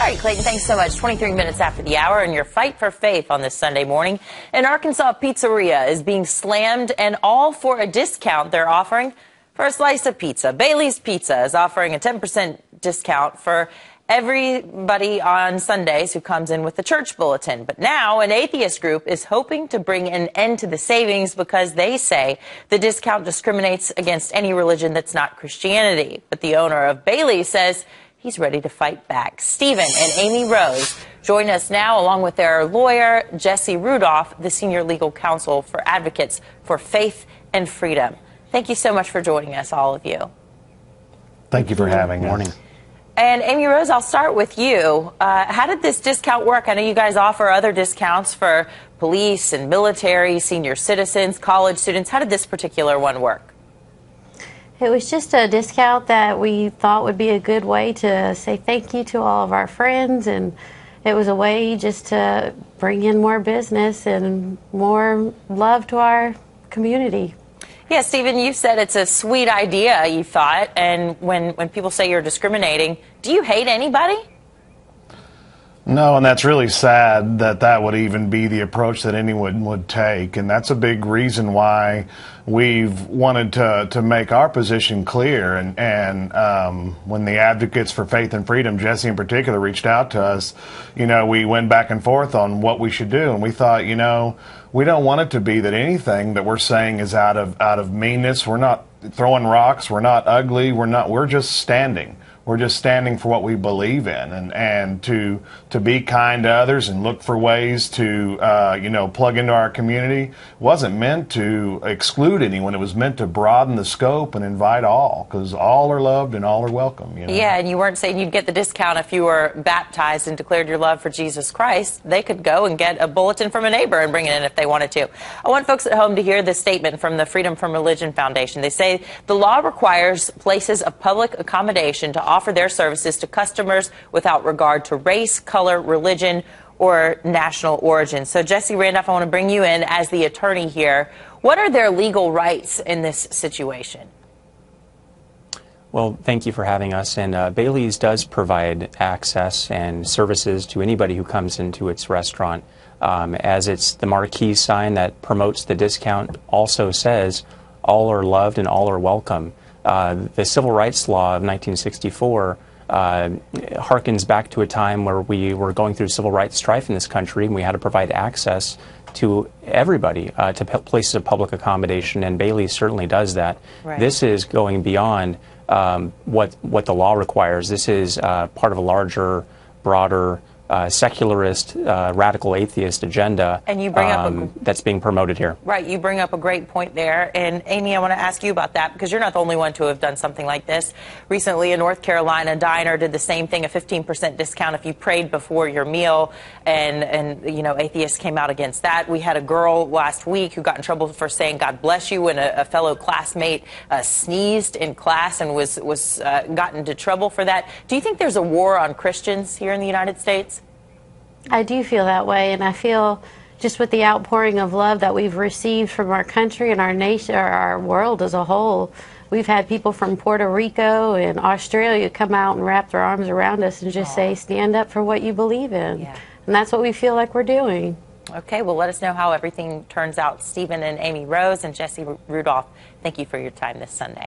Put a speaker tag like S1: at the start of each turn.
S1: All right, Clayton, thanks so much. 23 minutes after the hour, and your fight for faith on this Sunday morning. An Arkansas pizzeria is being slammed, and all for a discount they're offering for a slice of pizza. Bailey's Pizza is offering a 10% discount for everybody on Sundays who comes in with the church bulletin. But now an atheist group is hoping to bring an end to the savings because they say the discount discriminates against any religion that's not Christianity. But the owner of Bailey's says he's ready to fight back. Stephen and Amy Rose join us now, along with their lawyer, Jesse Rudolph, the senior legal counsel for Advocates for Faith and Freedom. Thank you so much for joining us, all of you.
S2: Thank you for having us.
S3: Morning.
S1: And Amy Rose, I'll start with you. How did this discount work? I know you guys offer other discounts for police and military, senior citizens, college students. How did this particular one work?
S4: It was just a discount that we thought would be a good way to say thank you to all of our friends, and it was a way just to bring in more business and more love to our community.
S1: Yeah, Stephen, you said it's a sweet idea, you thought, and when people say you're discriminating, do you hate anybody?
S2: No, and that's really sad that that would even be the approach that anyone would take, and that's a big reason why we've wanted to make our position clear. And when the Advocates for Faith and Freedom, Jesse in particular, reached out to us, we went back and forth on what we should do, and we thought, we don't want it to be that anything that we're saying is out of meanness. We're not throwing rocks. We're not ugly. We're just standing. We're just standing for what we believe in, and to be kind to others and look for ways to plug into our community. Wasn't meant to exclude anyone. It was meant to broaden the scope and invite all, because all are loved and all are welcome.
S1: Yeah, and you weren't saying you'd get the discount if you were baptized and declared your love for Jesus Christ. They could go and get a bulletin from a neighbor and bring it in if they wanted to. I want folks at home to hear this statement from the Freedom from Religion Foundation. They say the law requires places of public accommodation to offer their services to customers without regard to race, color, religion, or national origin. So, Jesse Randolph, I want to bring you in as the attorney here. What are their legal rights in this situation?
S3: Well, thank you for having us. And Bailey's does provide access and services to anybody who comes into its restaurant. As it's the marquee sign that promotes the discount also says all are loved and all are welcome. The Civil Rights Law of 1964 harkens back to a time where we were going through civil rights strife in this country, and we had to provide access to everybody to places of public accommodation, and Bailey certainly does that.
S1: Right.
S3: This is going beyond what the law requires. This is part of a larger, broader, secularist, radical atheist agenda,
S1: and you bring up
S3: that's being promoted here.
S1: Right, you bring up a great point there. And Amy, I want to ask you about that, because you're not the only one to have done something like this. Recently, a North Carolina diner did the same thing, a 15% discount if you prayed before your meal, and atheists came out against that. We had a girl last week who got in trouble for saying God bless you when a fellow classmate sneezed in class and was got into trouble for that. Do you think there's a war on Christians here in the United States?
S4: I do feel that way, and I feel just with the outpouring of love that we've received from our country and our nation, or our world as a whole. We've had people from Puerto Rico and Australia come out and wrap their arms around us and just say, stand up for what you believe in.
S1: Yeah.
S4: And that's what we feel like we're doing.
S1: Okay, well, let us know how everything turns out. Stephen and Amy Rose and Jesse Rudolph, thank you for your time this Sunday.